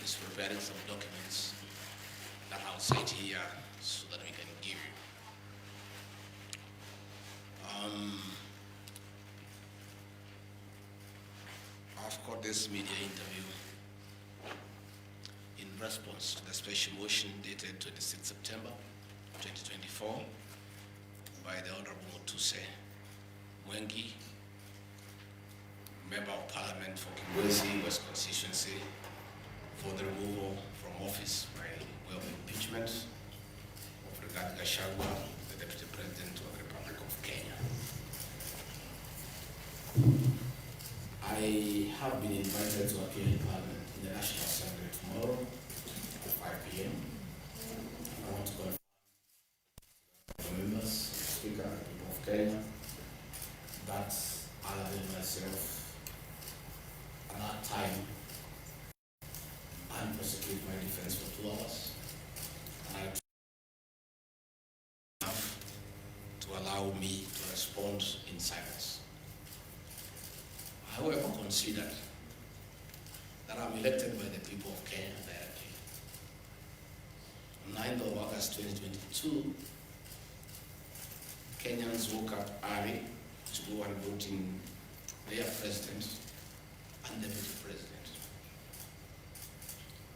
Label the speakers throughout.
Speaker 1: is preparing some documents that I'll cite here so that we can give you. I've got this media interview in response to the special motion dated 26 September 2024 by the Honorable Mutuse Mwengi, Member of Parliament for Kibwezi West Constituency, for the removal from office by way of impeachment of Gachagua, the Deputy President of the Republic of Kenya. I have been invited to appear in Parliament in the National Assembly tomorrow at 5 p.m. I want to confirm the members, Speaker, and the people of Kenya, that I'll avail myself at that time and prosecute my defense for 2 hours. And I have to allow me to respond in silence. However, considered that I'm elected by the people of Kenya directly. On 9th of August 2022, Kenyans woke up early to go and vote in their president and deputy president.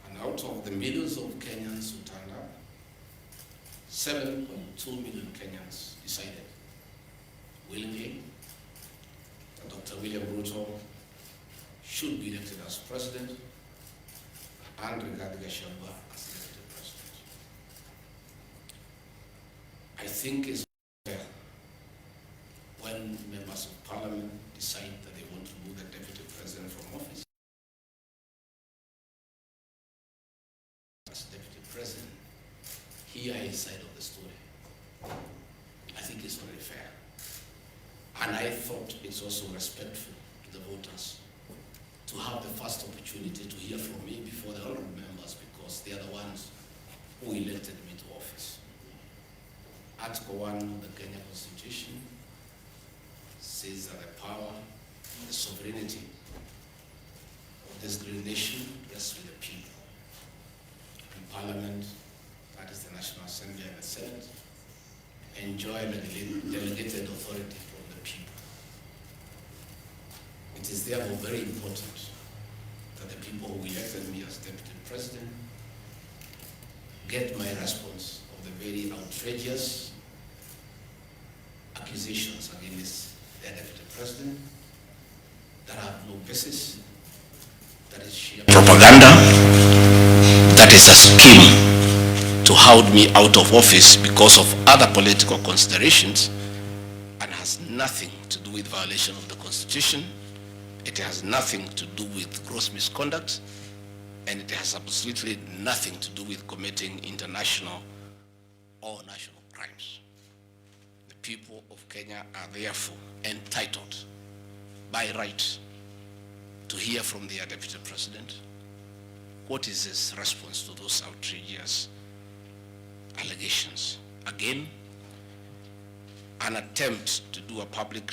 Speaker 1: And out of the millions of Kenyans who turned up, 7.2 million Kenyans decided willingly that Dr. William Ruto should be elected as president and Rigathi Gachagua as deputy president. I think it's fair when members of parliament decide that they want to remove the deputy president from office. As deputy president, hear his side of the story. I think it's very fair. And I thought it's also respectful to the voters to have the first opportunity to hear from me before the honorable members, because they are the ones who elected me to office. Article 1 of the Kenya Constitution says that the power and the sovereignty of this great nation rests with the people. In Parliament, that is the National Assembly and the Senate, enjoy delegated authority from the people. It is therefore very important that the people who elected me as Deputy President get my response of the very outrageous accusations against their Deputy President that have no basis, that is sheer propaganda, that is a scheme to hold me out of office because of other political considerations, and has nothing to do with violation of the Constitution. It has nothing to do with gross misconduct, and it has absolutely nothing to do with committing international or national crimes. The people of Kenya are therefore entitled by right to hear from their Deputy President what is his response to those outrageous allegations. Again, an attempt to do a public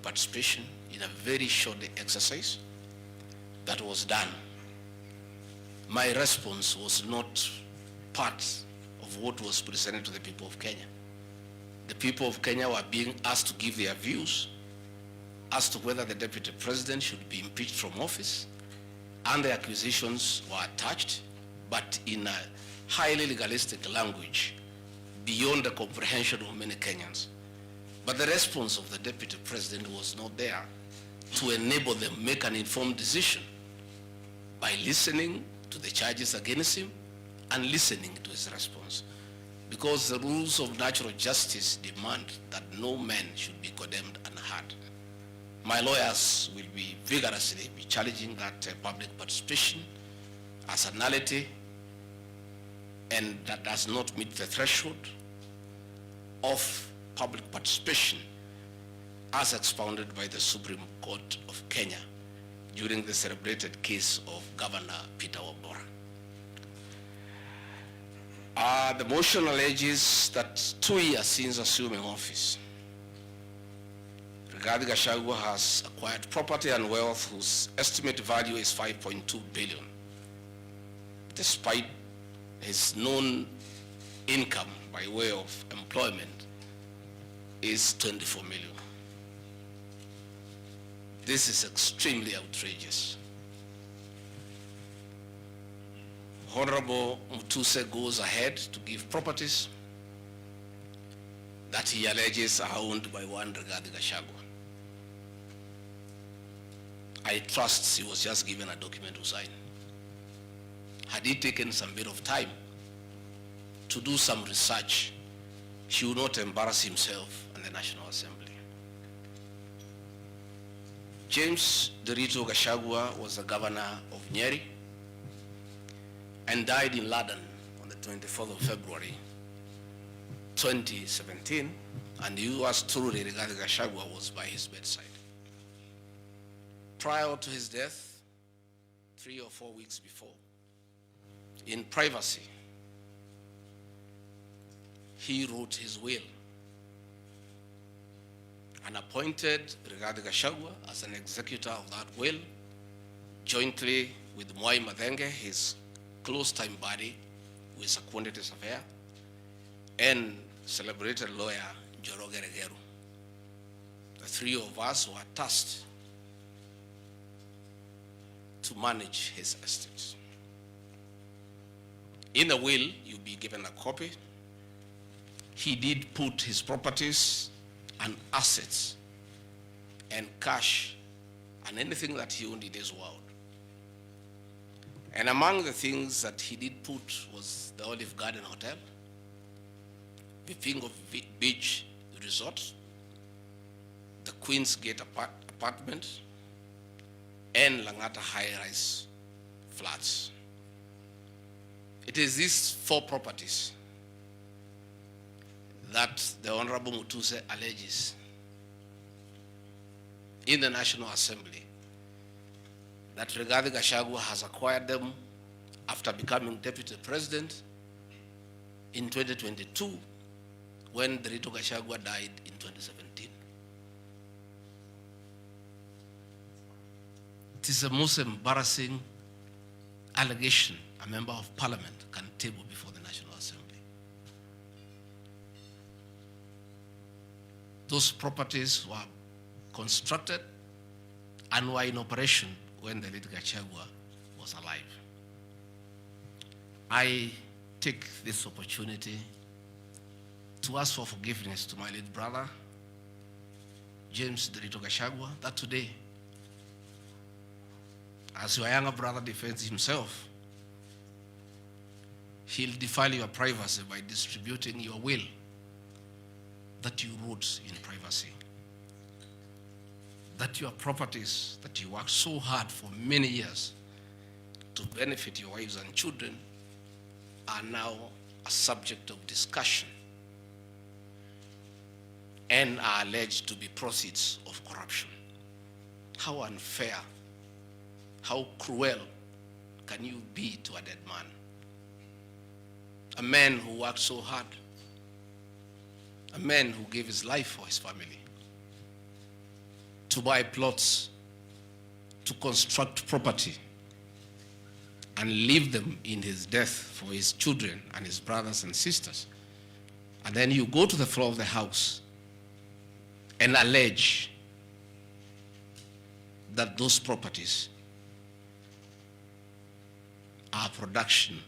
Speaker 1: participation in a very short exercise that was done. My response was not part of what was presented to the people of Kenya. The people of Kenya were being asked to give their views as to whether the Deputy President should be impeached from office, and the accusations were attached, but in a highly legalistic language beyond the comprehension of many Kenyans. But the response of the Deputy President was not there to enable them make an informed decision by listening to the charges against him and listening to his response. Because the rules of natural justice demand that no man should be condemned unheard. My lawyers will be vigorously challenging that public participation as a nullity, and that does not meet the threshold of public participation as expounded by the Supreme Court of Kenya during the celebrated case of Governor Peter Wabora. The motion alleges that 2 years since assuming office, Rigathi Gachagua has acquired property and wealth whose estimated value is 5.2 billion. despite his known income by way of employment is 24 million. This is extremely outrageous. Honorable Mutuse goes ahead to give properties that he alleges are owned by one Rigathi Gachagua. I trust he was just given a document to sign. Had he taken some bit of time to do some research, he would not embarrass himself and the National Assembly. James Derito Gachagua was the governor of Nyeri and died in London on the 24th of February 2017, and yours truly, Rigathi Gachagua, was by his bedside. Prior to his death, 3 or 4 weeks before, in privacy, he wrote his will and appointed Rigathi Gachagua as an executor of that will, jointly with Mwai Mathenge, his close-time buddy with seconded his affair, and celebrated lawyer Njoroge Regeru. The three of us were tasked to manage his estate. In the will, you'll be given a copy. He did put his properties and assets and cash and anything that he owned in this world. And among the things that he did put was the Olive Garden Hotel, the Vingo Beach Resort, the Queen's Gate apartment, and Langata high-rise flats. It is these 4 properties that the Honorable Mutuse alleges in the National Assembly that Rigathi Gachagua has acquired them after becoming Deputy President in 2022 when Derito Gachagua died in 2017. It is the most embarrassing allegation a member of parliament can table before the National Assembly. Those properties were constructed and were in operation when the late Gachagua was alive. I take this opportunity to ask for forgiveness to my late brother, James Derito Gachagua, that today, as your younger brother defends himself, he'll defile your privacy by distributing your will that you wrote in privacy. That your properties that you worked so hard for many years to benefit your wives and children are now a subject of discussion and are alleged to be proceeds of corruption. How unfair, how cruel can you be to a dead man? A man who worked so hard, a man who gave his life for his family, to buy plots, to construct property, and leave them in his death for his children and his brothers and sisters. And then you go to the floor of the House and allege that those properties are production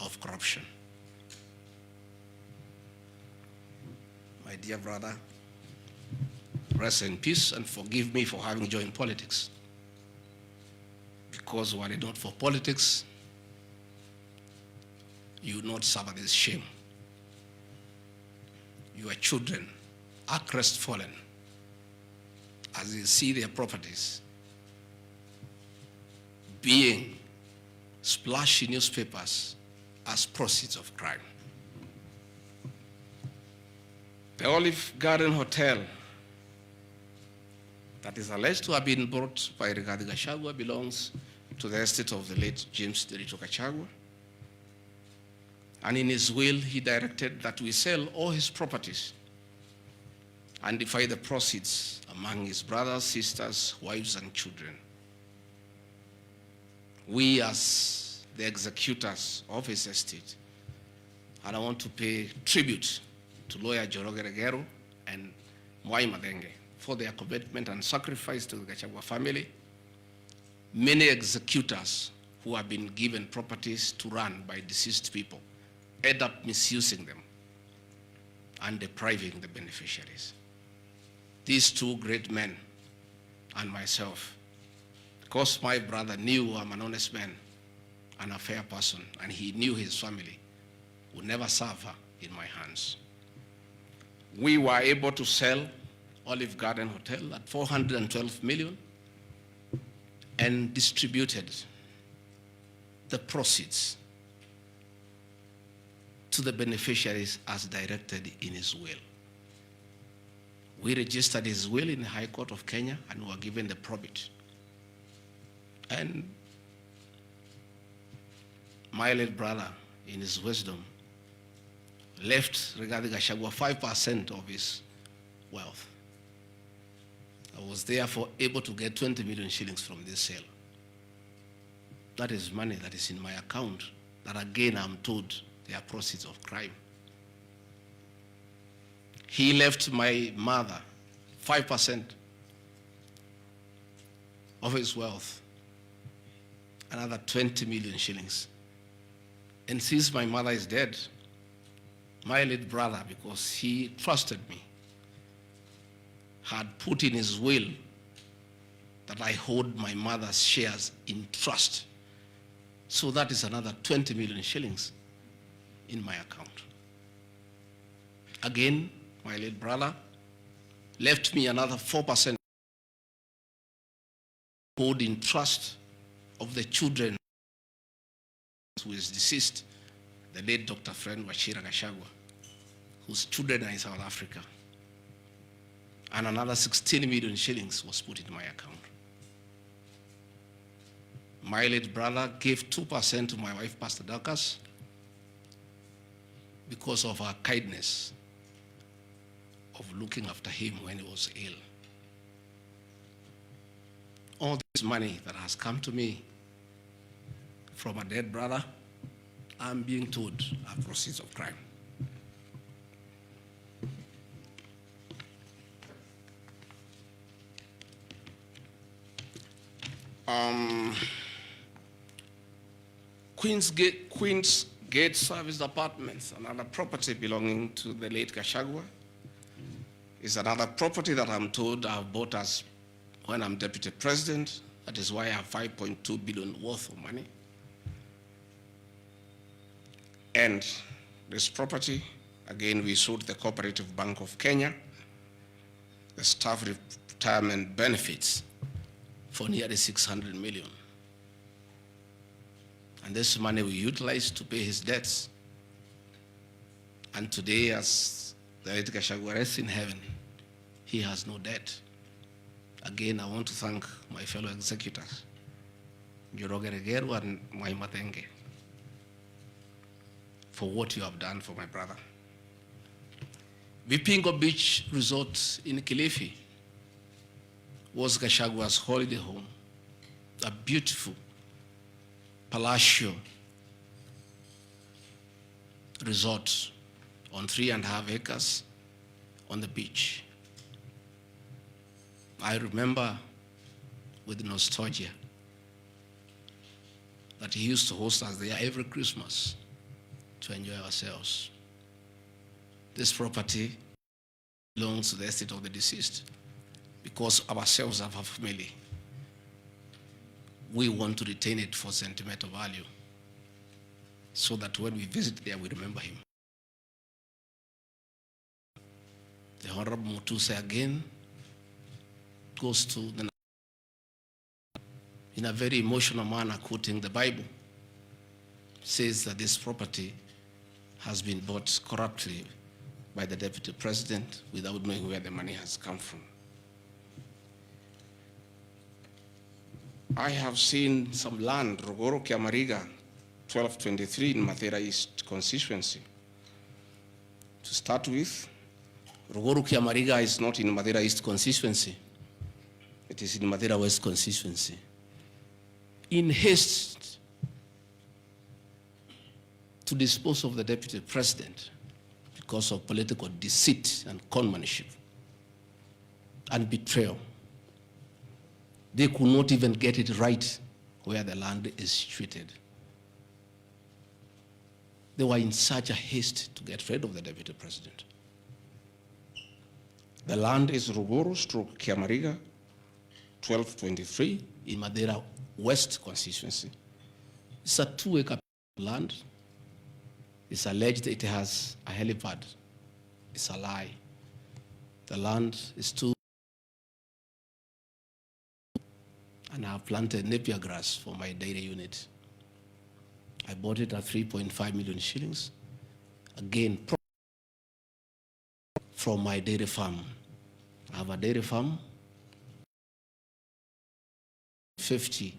Speaker 1: of corruption. My dear brother, rest in peace and forgive me for having joined politics. Because were it not for politics, you would not suffer this shame. Your children are crestfallen as they see their properties being splashed in newspapers as proceeds of crime. The Olive Garden Hotel that is alleged to have been bought by Rigathi Gachagua belongs to the estate of the late James Derito Gachagua. And in his will, he directed that we sell all his properties and divide the proceeds among his brothers, sisters, wives, and children. We as the executors of his estate. And I want to pay tribute to lawyer Njoroge Regero and Mwai Madenge for their commitment and sacrifice to the Gachagua family. Many executors who have been given properties to run by deceased people end up misusing them and depriving the beneficiaries. These two great men and myself, because my brother knew I'm an honest man and a fair person, and he knew his family would never suffer in my hands. We were able to sell Olive Garden Hotel at 412 million and distributed the proceeds to the beneficiaries as directed in his will. We registered his will in the High Court of Kenya and were given the probate. And my late brother, in his wisdom, left Rigathi Gachagua 5% of his wealth. I was therefore able to get 20 million shillings from this sale. That is money that is in my account, that again I'm told they are proceeds of crime. He left my mother 5% of his wealth, another 20 million shillings. And since my mother is dead, my late brother, because he trusted me, had put in his will that I hold my mother's shares in trust. So that is another 20 million shillings in my account. Again, my late brother left me another 4% hold in trust of the children who is deceased, the late Dr. Friend Wachira Gachagua, whose children are in South Africa. And another 16 million shillings was put in my account. My late brother gave 2% to my wife, Pastor Dorcas, because of her kindness of looking after him when he was ill. All this money that has come to me from a dead brother, I'm being told are proceeds of crime. Queen's Gate Service Apartments, another property belonging to the late Gachagua, is another property that I'm told I've bought as when I'm deputy president. That is why I have 5.2 billion worth of money. And this property, again, we sold the Cooperative Bank of Kenya, the staff retirement benefits for nearly 600 million. And this money we utilized to pay his debts. And today, as the late Gachagua rests in heaven, he has no debt. Again, I want to thank my fellow executors, Njoroge Regero and Mwai Madenge, for what you have done for my brother. Vipingo Beach Resort in Kilifi was Gachagua's holiday home, a beautiful palatial resort on 3.5 acres on the beach. I remember with nostalgia that he used to host us there every Christmas to enjoy ourselves. This property belongs to the estate of the deceased because ourselves have a family. We want to retain it for sentimental value so that when we visit there, we remember him. The Honorable Mutuse again goes to the, in a very emotional manner, quoting the Bible, says that this property has been bought corruptly by the deputy president without knowing where the money has come from. I have seen some land, Rogoro Kiamariga, 1223 in Mathera East constituency. To start with, Rogoro Kiamariga is not in Mathera East constituency. It is in Mathera West constituency. In haste to dispose of the deputy president because of political deceit and conmanship and betrayal. They could not even get it right where the land is situated. They were in such a haste to get rid of the deputy president. The land is Ruguru/Kiamariga, 1223 in Madeira West constituency. It's a 2-acre land. It's alleged it has a helipad. It's a lie. The land is too, and I have planted napier grass for my dairy unit. I bought it at 3.5 million shillings. Again, from my dairy farm. I have a dairy farm, 50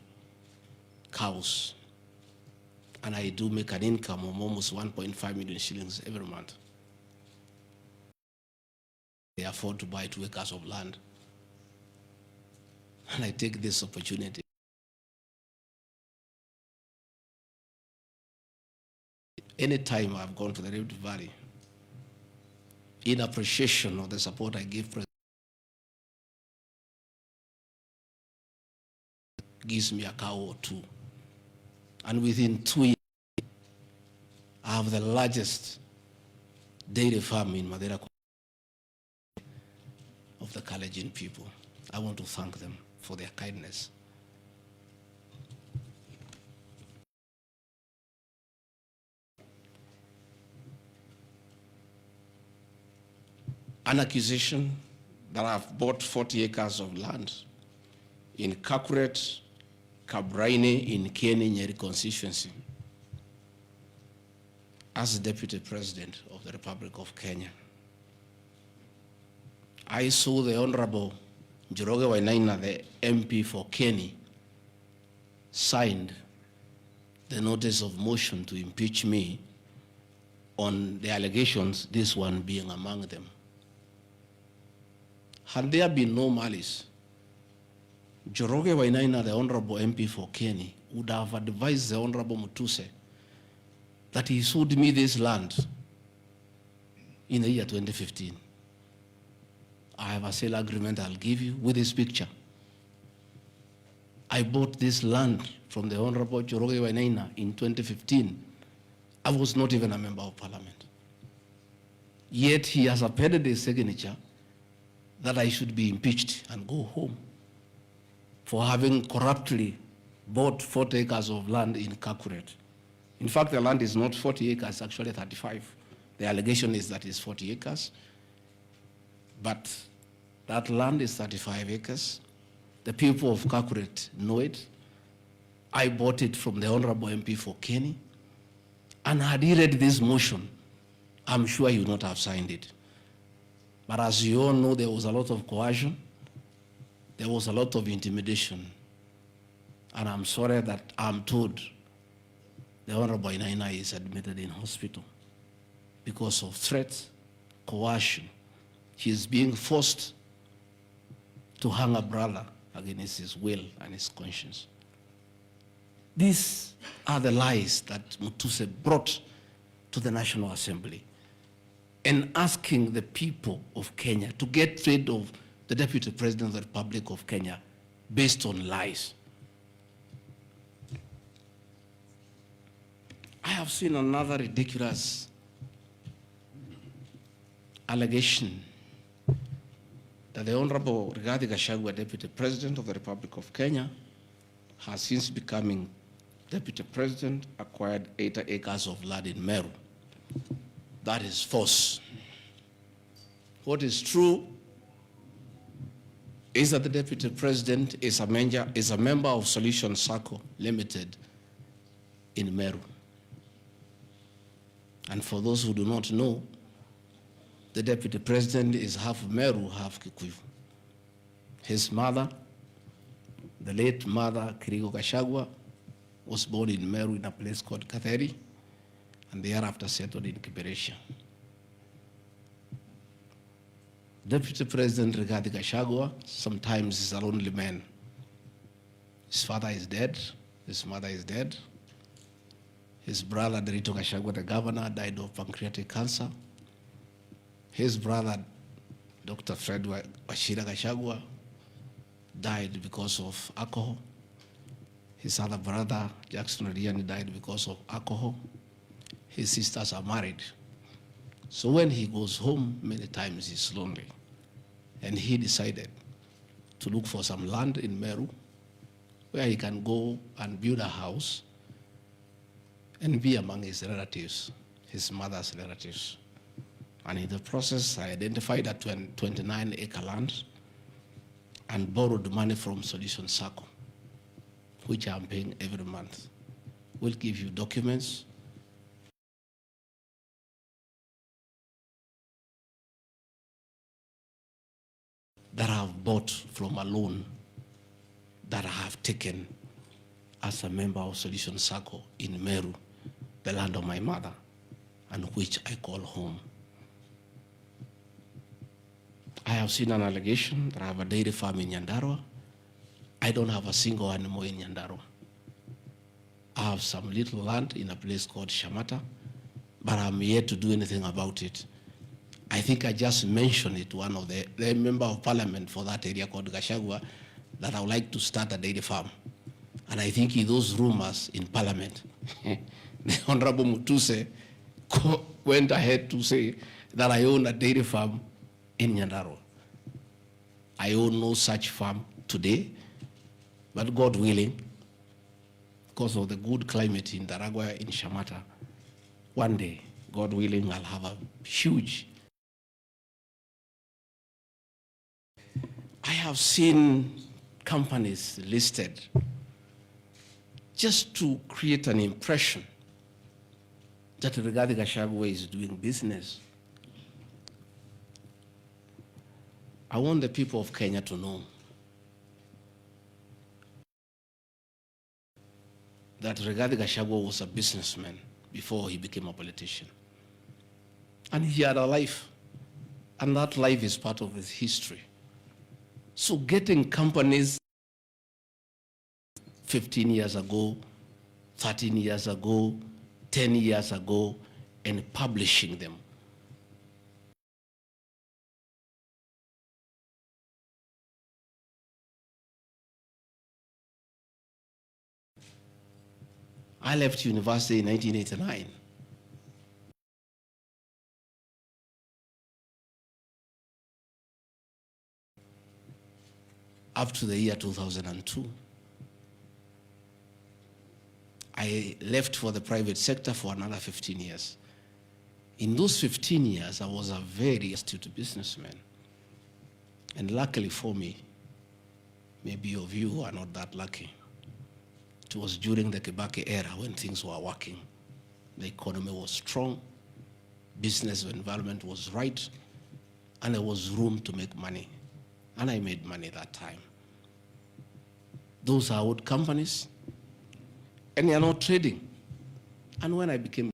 Speaker 1: cows, and I do make an income of almost 1.5 million shillings every month. They afford to buy 2 acres of land. And I take this opportunity. Anytime I've gone to the Rift Valley, in appreciation of the support I give President, gives me a cow or 2. And within 2 years, I have the largest dairy farm in Madeira of the Kalenjin people. I want to thank them for their kindness. An accusation that I've bought 40 acres of land in Kakuret, Kabraine in Kieni, Nyeri constituency as Deputy President of the Republic of Kenya. I saw the Honorable Njoroge Wainaina, the MP for Kieni, signed the notice of motion to impeach me on the allegations, this one being among them. Had there been no malice, Njoroge Wainaina, the Honorable MP for Kieni, would have advised the Honorable Mutuse that he sold me this land in the year 2015. I have a sale agreement I'll give you with this picture. I bought this land from the Honorable Njoroge Wainaina in 2015. I was not even a member of parliament. Yet he has appended his signature that I should be impeached and go home for having corruptly bought 40 acres of land in Kakuret. In fact, the land is not 40 acres, actually 35. The allegation is that it's 40 acres, but that land is 35 acres. The people of Kakuret know it. I bought it from the Honorable MP for Kieni, and had he read this motion, I'm sure he would not have signed it. But as you all know, there was a lot of coercion, there was a lot of intimidation, and I'm sorry that I'm told the Honorable Wainaina is admitted in hospital because of threats, coercion. He is being forced to hang a brother against his will and his conscience. These are the lies that Mutuse brought to the National Assembly, and asking the people of Kenya to get rid of the Deputy President of the Republic of Kenya based on lies. I have seen another ridiculous allegation that the Honorable Rigathi Gachagua, Deputy President of the Republic of Kenya, has since becoming Deputy President, acquired 80 acres of land in Meru. That is false. What is true is that the Deputy President is a member of Solution Circle Limited in Meru. And for those who do not know, the Deputy President is half Meru, half Kikuyu. His mother, the late mother, Kirigo Gachagua, was born in Meru in a place called Katheri, and thereafter settled in Kiberesha. Deputy President Rigathi Gachagua sometimes is a lonely man. His father is dead, his mother is dead, His brother, Derito Gachagua, the governor, died of pancreatic cancer. His brother, Dr. Fred Wachira Gachagua, died because of alcohol. His other brother, Jackson Riani, died because of alcohol. His sisters are married. So when he goes home, many times he's lonely. And he decided to look for some land in Meru where he can go and build a house and be among his relatives, his mother's relatives. And in the process, I identified that 29-acre land and borrowed money from Solution Circle, which I'm paying every month. We'll give you documents. That I have bought from a loan that I have taken as a member of Solution Circle in Meru, the land of my mother, and which I call home. I have seen an allegation that I have a dairy farm in Nyandarua. I don't have a single animal in Nyandarua. I have some little land in a place called Shamata, but I'm yet to do anything about it. I think I just mentioned it to one of the member of parliament for that area called Gachagua that I would like to start a dairy farm. And I think in those rumors in parliament, the Honorable Mutuse went ahead to say that I own a dairy farm in Nyandarua. I own no such farm today, but God willing, because of the good climate in Daragwa, in Shamata, one day, God willing, I'll have a huge. I have seen companies listed just to create an impression that Rigathi Gachagua is doing business. I want the people of Kenya to know that Rigathi Gachagua was a businessman before he became a politician. And he had a life, and that life is part of his history. So getting companies 15 years ago, 13 years ago, 10 years ago, and publishing them. I left university in 1989. Up to the year 2002. I left for the private sector for another 15 years. In those 15 years, I was a very astute businessman. And luckily for me, maybe of you are not that lucky. It was during the Kibaki era when things were working. The economy was strong, business environment was right, and there was room to make money. And I made money that time. Those are old companies, and they are not trading. And when I became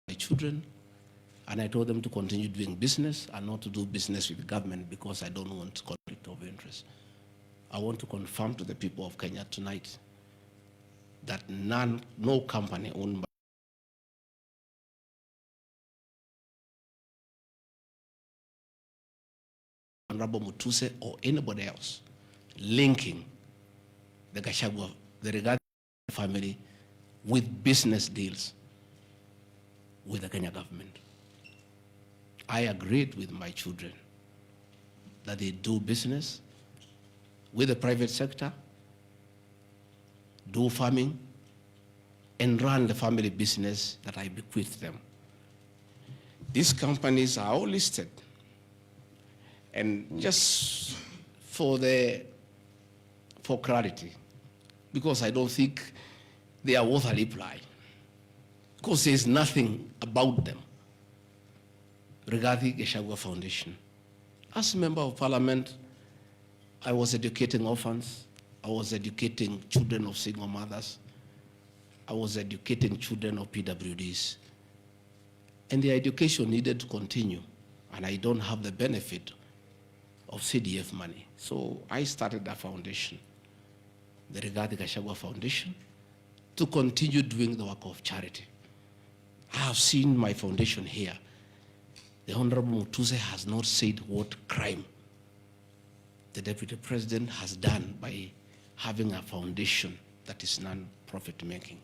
Speaker 1: my children, and I told them to continue doing business and not to do business with the government because I don't want conflict of interest. I want to confirm to the people of Kenya tonight that no company owned by Honorable Mutuse or anybody else linking the Gachagua, the Rigathi family with business deals with the Kenya government. I agreed with my children that they do business with the private sector, do farming, and run the family business that I bequeathed them. These companies are all listed. And just for clarity, because I don't think they are worth a reply, because there's nothing about them. Rigathi Gachagua Foundation. As a member of parliament, I was educating orphans. I was educating children of single mothers. I was educating children of PWDs. And their education needed to continue. And I don't have the benefit of CDF money. So I started a foundation the Gachagua Foundation to continue doing the work of charity. I have seen my foundation here. The Honorable Mutuse has not said what crime the Deputy President has done by having a foundation that is non-profit making.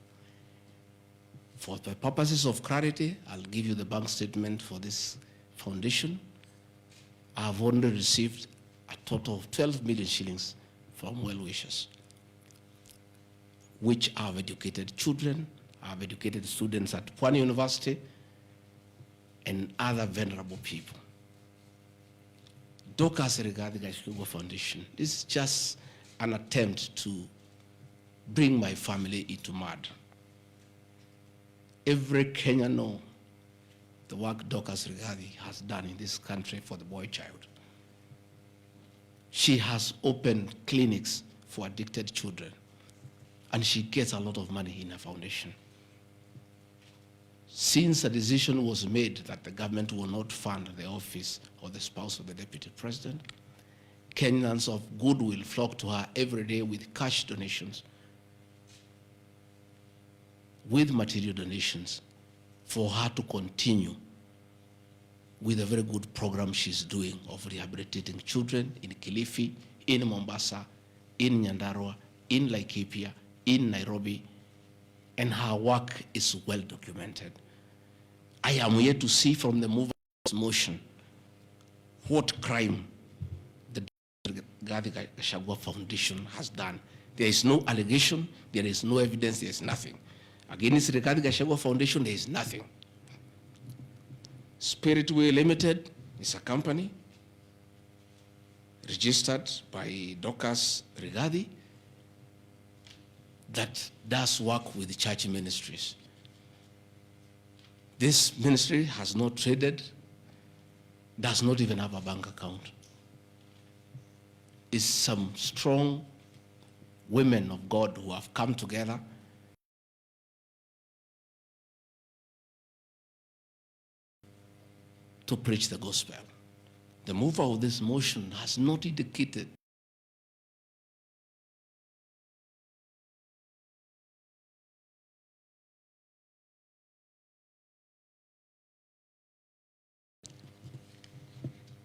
Speaker 1: For the purposes of clarity, I'll give you the bank statement for this foundation. I have only received a total of 12 million shillings from well-wishers, which have educated children, have educated students at Pwani University, and other vulnerable people. Docas regarding the Gachagua Foundation, this is just an attempt to bring my family into mud. Every Kenyan knows the work Docas Rigathi has done in this country for the boy child. She has opened clinics for addicted children, and she gets a lot of money in her foundation. Since a decision was made that the government will not fund the office of the spouse of the Deputy President, Kenyans of goodwill flock to her every day with cash donations, with material donations, for her to continue with a very good program she's doing of rehabilitating children in Kilifi, in Mombasa, in Nyandarua, in Laikipia, in Nairobi, and her work is well documented. I am here to see from the mover's motion what crime the Gachagua Foundation has done. There is no allegation, there is no evidence, there is nothing. Against the Gachagua Foundation, there is nothing. Spiritway Limited is a company registered by Docas Rigathi that does work with church ministries. This ministry has not traded, does not even have a bank account. It's some strong women of God who have come together to preach the gospel. The mover of this motion has not indicated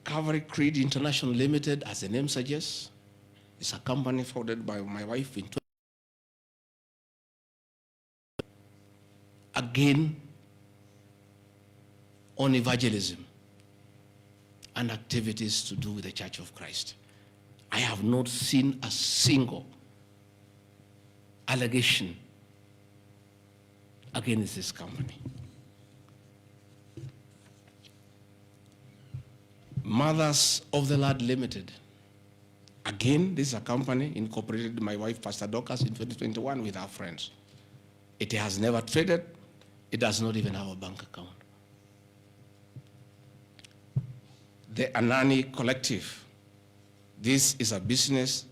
Speaker 1: Calvary Creed International Limited, as the name suggests, is a company founded by my wife in again on evangelism and activities to do with the Church of Christ. I have not seen a single allegation against this company. Mothers of the Lord Limited. Again, this is a company incorporated by my wife, Pastor Docas, in 2021 with our friends. It has never traded. It does not even have a bank account. The Anani Collective. This is a business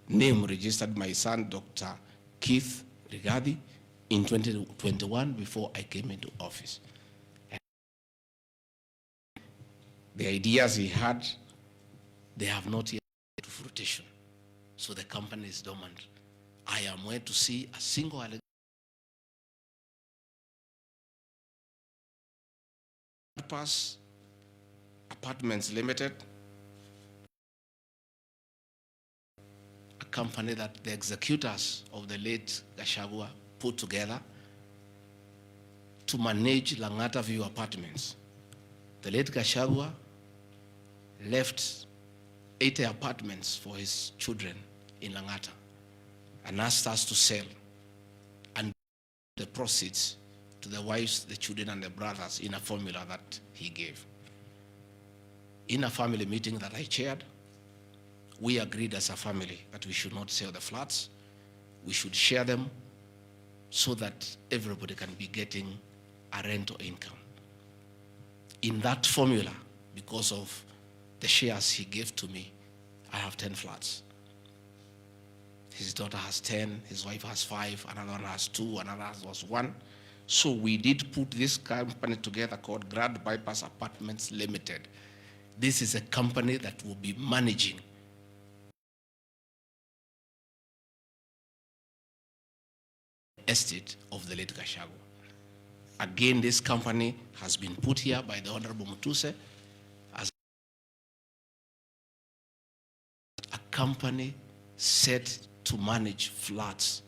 Speaker 1: name registered by my son, Dr. Keith Rigathi, in 2021 before I came into office. The ideas he had, they have not yet to fruition. So the company is dormant. I am waiting to see a single allegation. Pass Apartments Limited, a company that the executors of the late Gachagua put together to manage Langata View Apartments. The late Gachagua left 80 apartments for his children in Langata and asked us to sell and the proceeds to the wives, the children, and the brothers in a formula that he gave. In a family meeting that I chaired, we agreed as a family that we should not sell the flats. We should share them so that everybody can be getting a rental income. In that formula, because of the shares he gave to me, I have 10 flats. His daughter has 10, his wife has 5, another one has 2, another has 1. So we did put this company together called Grand Bypass Apartments Limited. This is a company that will be managing estate of the late Gachagua. Again, this company has been put here by the Honorable Mutuse as a company set to manage flats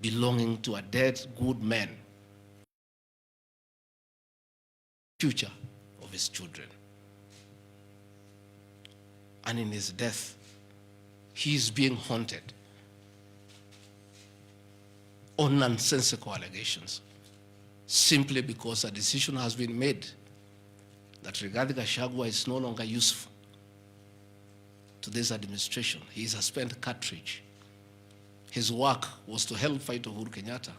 Speaker 1: belonging to a dead good man, future of his children. And in his death, he is being haunted on nonsensical allegations, simply because a decision has been made that Rigathi Gachagua is no longer useful to this administration. He is a spent cartridge. His work was to help fight Uhuru Kenyatta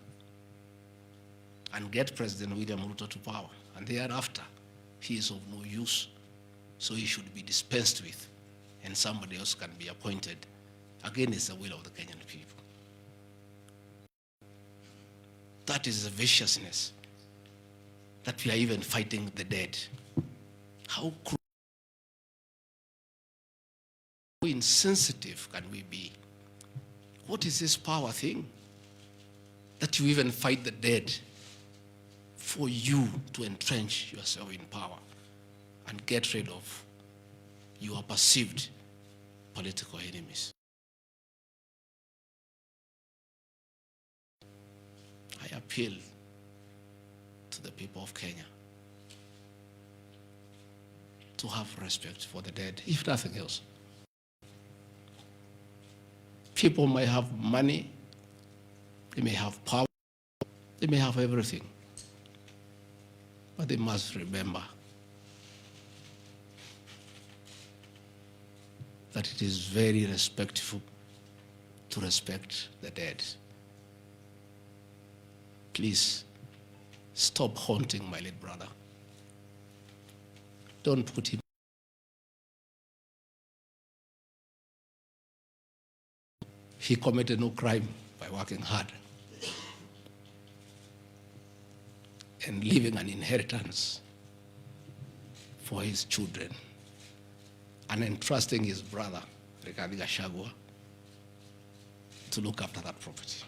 Speaker 1: and get President William Ruto to power. And thereafter, he is of no use. So he should be dispensed with, and somebody else can be appointed against the will of the Kenyan people. That is the viciousness that we are even fighting the dead. How insensitive can we be? What is this power thing? That you even fight the dead for you to entrench yourself in power and get rid of your perceived political enemies. I appeal to the people of Kenya to have respect for the dead, if nothing else. People may have money, they may have power, they may have everything, but they must remember that it is very respectful to respect the dead. Please stop haunting my late brother. Don't put him. He committed no crime by working hard and leaving an inheritance for his children and entrusting his brother, Rigathi Gachagua, to look after that property.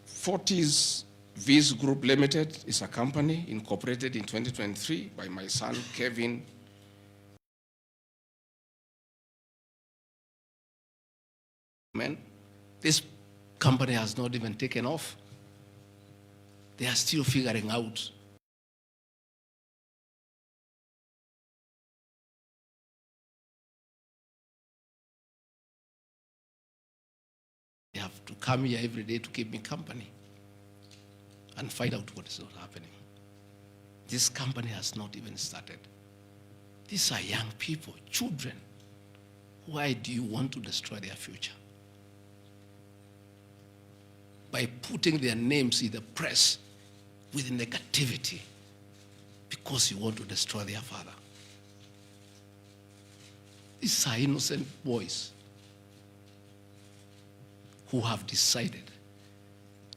Speaker 1: Fortis Viz Group Limited is a company incorporated in 2023 by my son, Kevin. This company has not even taken off. They are still figuring out they have to come here every day to keep me company and find out what is not happening. This company has not even started. These are young people, children. Why do you want to destroy their future? By putting their names in the press with negativity because you want to destroy their father. These are innocent boys who have decided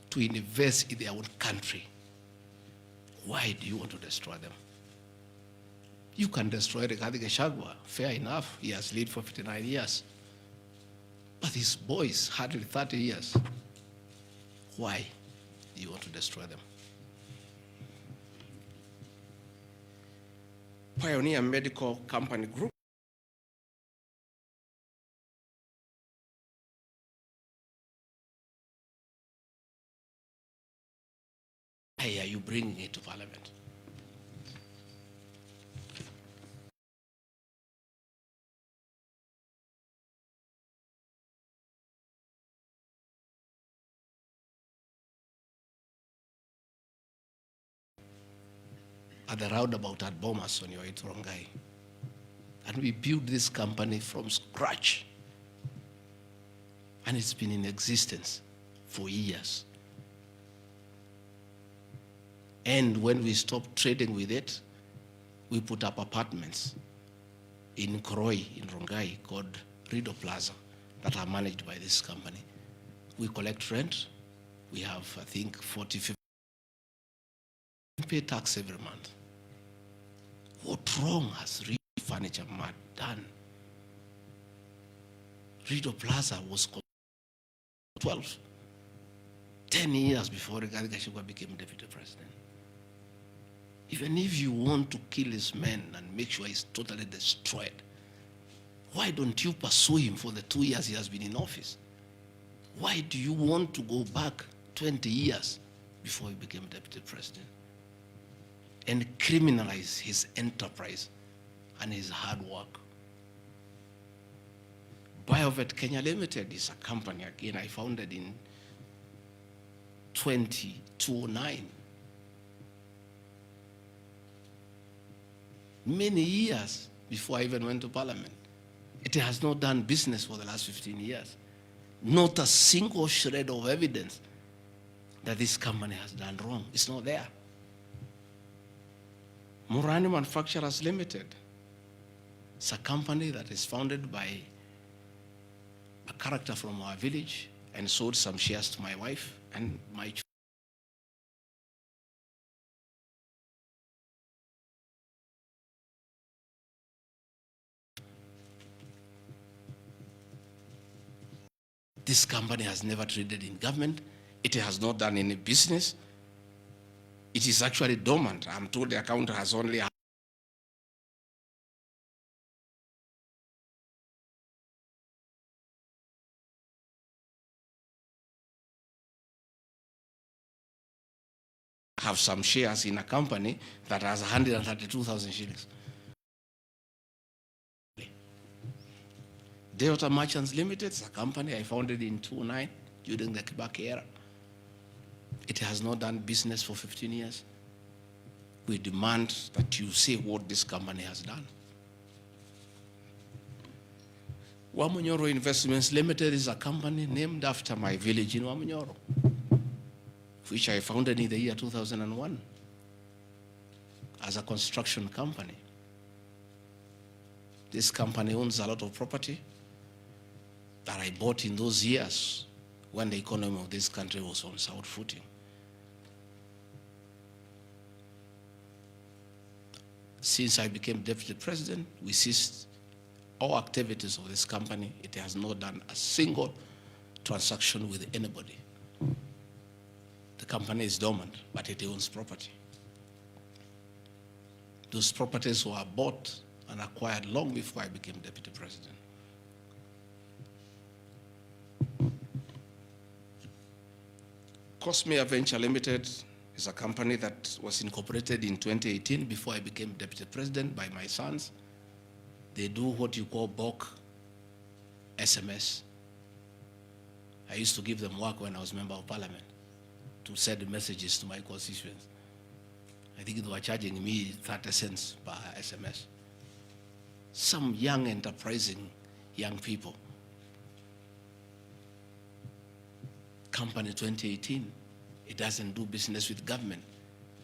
Speaker 1: to invest in their own country. Why do you want to destroy them? You can destroy Rigathi Gachagua, fair enough, he has lived for 59 years. But these boys, hardly 30 years. Why do you want to destroy them? Pioneer Medical Company Group. Why are you bringing it to Parliament? At the roundabout at Bomas on your way to Rongai. And we built this company from scratch. And it's been in existence for years. And when we stopped trading with it, we put up apartments in Kroi, in Rongai, called Rido Plaza, that are managed by this company. We collect rent. We have, I think, 40, 50. We pay tax every month. What wrong has Rido Furniture Mart done? Rideau Plaza was 10 years before Gachagua became deputy president. Even if you want to kill his men and make sure he's totally destroyed, why don't you pursue him for the 2 years he has been in office? Why do you want to go back 20 years before he became deputy president and criminalize his enterprise and his hard work? Biovet Kenya Limited is a company, again, I founded in 2009. Many years before I even went to parliament. It has not done business for the last 15 years. Not a single shred of evidence that this company has done wrong. It's not there. Murani Manufacturers Limited. It's a company that is founded by a character from our village and sold some shares to my wife and my children. This company has never traded in government. It has not done any business. It is actually dormant. I'm told the account has only have some shares in a company that has 132,000 shillings. Delta Merchants Limited is a company I founded in 2009 during the Kibaki era. It has not done business for 15 years. We demand that you say what this company has done. Wamunyoro Investments Limited is a company named after my village in Wamunyoro, which I founded in the year 2001 as a construction company. This company owns a lot of property that I bought in those years when the economy of this country was on sound footing. Since I became deputy president, we ceased all activities of this company. It has not done a single transaction with anybody. The company is dormant, but it owns property. Those properties were bought and acquired long before I became deputy president. Cosmea Venture Limited is a company that was incorporated in 2018 before I became deputy president by my sons. They do what you call bulk SMS. I used to give them work when I was member of parliament to send messages to my constituents. I think they were charging me 30 cents per SMS. Some young, enterprising young people. Company 2018, it doesn't do business with government.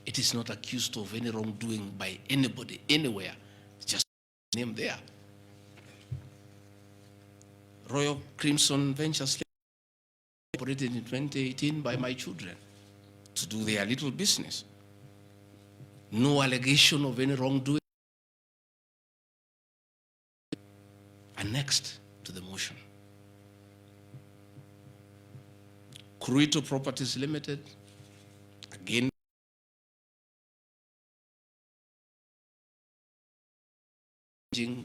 Speaker 1: It is not accused of any wrongdoing by anybody, anywhere. It's just name there. Royal Crimson Ventures operated in 2018 by my children to do their little business. No allegation of any wrongdoing. Annexed to the motion. Cruito Properties Limited, again, the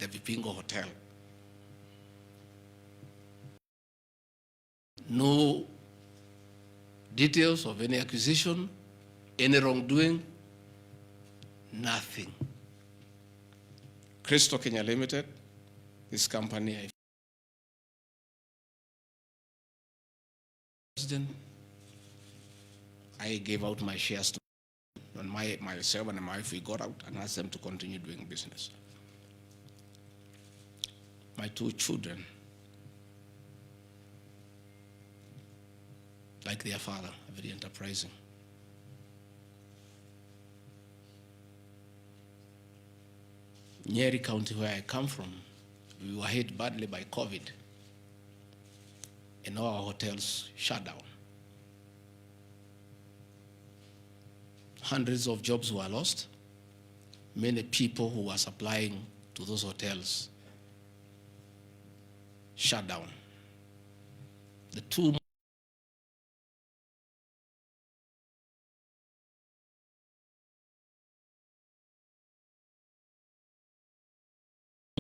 Speaker 1: Vipingo Hotel. No details of any accusation, any wrongdoing, nothing. Crystal Kenya Limited, this company I gave out my shares to and myself and my wife, we got out and asked them to continue doing business. My two children, like their father, very enterprising. Nyeri County, where I come from, we were hit badly by COVID, and all our hotels shut down. Hundreds of jobs were lost. Many people who were supplying to those hotels shut down. The two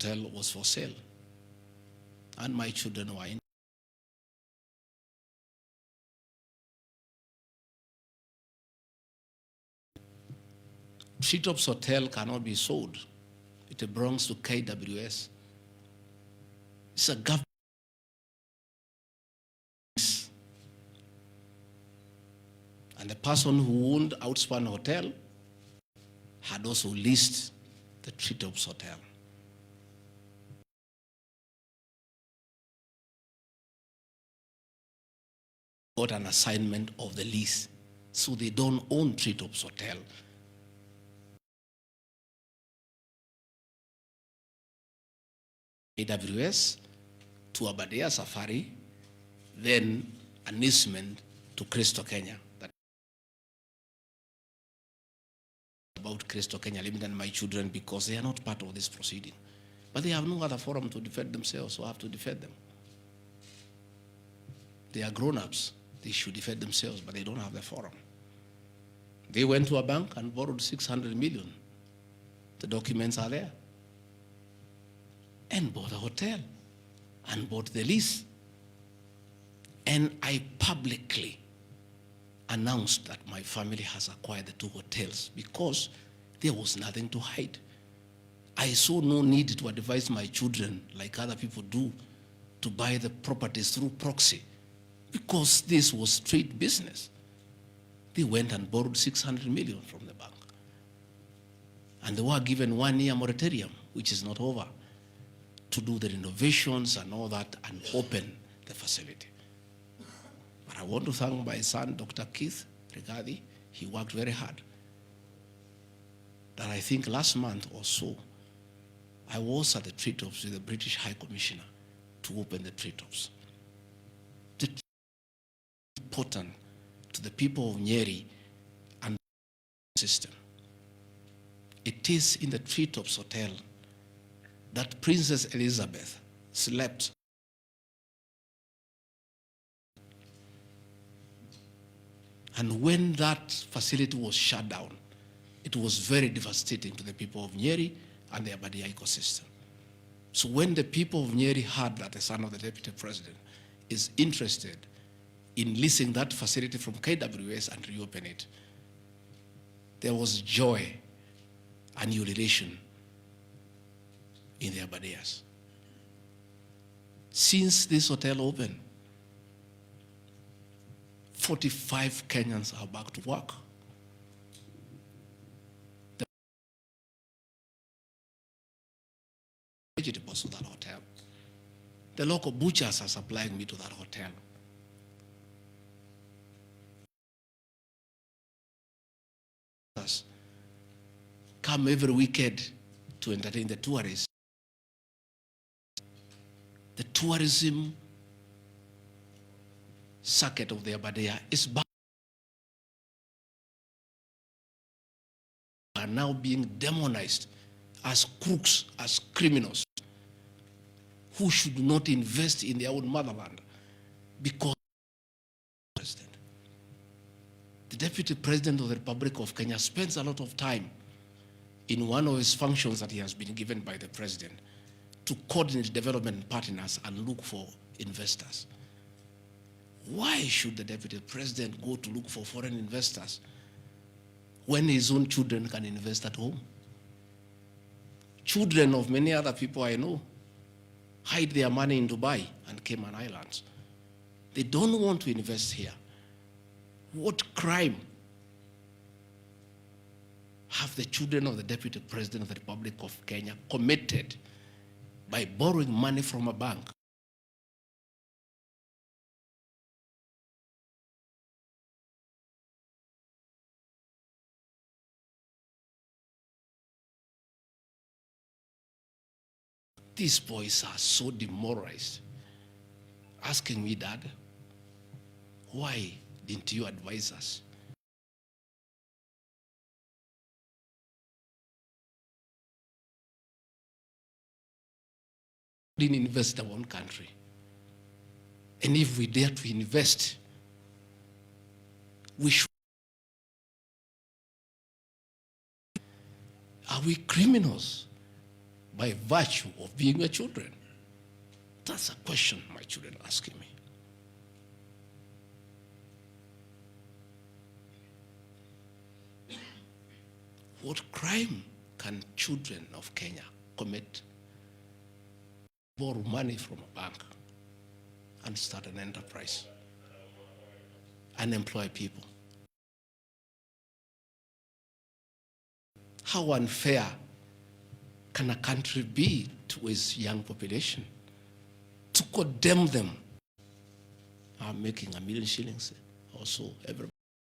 Speaker 1: hotel was for sale, and my children were in. Treetops Hotel cannot be sold. It belongs to KWS. It's a government. And the person who owned Outspan Hotel had also leased the Treetops Hotel. Got an assignment of the lease, so they don't own Treetops Hotel. AWS to Aberdare Safari, then an easement to Crystal Kenya. That about Crystal Kenya Limited and my children, because they are not part of this proceeding. But they have no other forum to defend themselves, so I have to defend them. They are grown-ups. They should defend themselves, but they don't have the forum. They went to a bank and borrowed 600 million. The documents are there. And bought a hotel and bought the lease. And I publicly announced that my family has acquired the two hotels because there was nothing to hide. I saw no need to advise my children, like other people do, to buy the properties through proxy, because this was straight business. They went and borrowed 600 million from the bank. And they were given 1 year moratorium, which is not over, to do the renovations and all that and open the facility. But I want to thank my son, Dr. Keith Regadi. He worked very hard. That I think last month or so, I was at the Treetops with the British High Commissioner to open the Treetops. It's important to the people of Nyeri and the system. It is in the Treetops Hotel that Princess Elizabeth slept. And when that facility was shut down, it was very devastating to the people of Nyeri and the Aberdare ecosystem. So when the people of Nyeri heard that the son of the deputy president is interested in leasing that facility from KWS and reopen it, there was joy and ululation in the Aberdares. Since this hotel opened, 45 Kenyans are back to work. The vegetables to that hotel. The local butchers are supplying me to that hotel. Come every weekend to entertain the tourists. The tourism circuit of the Aberdare is back. Are now being demonized as crooks, as criminals, who should not invest in their own motherland because the Deputy President of the Republic of Kenya spends a lot of time in one of his functions that he has been given by the President to coordinate development partners and look for investors. Why should the Deputy President go to look for foreign investors when his own children can invest at home? Children of many other people I know hide their money in Dubai and Cayman Islands. They don't want to invest here. What crime have the children of the Deputy President of the Republic of Kenya committed by borrowing money from a bank? These boys are so demoralized, asking me, Dad, why didn't you advise us? Didn't invest in one country. And if we dare to invest, we should. Are we criminals by virtue of being your children? That's a question my children are asking me. What crime can children of Kenya commit? Borrow money from a bank and start an enterprise and employ people. How unfair can a country be to its young population to condemn them? I'm making $1 million shillings or so every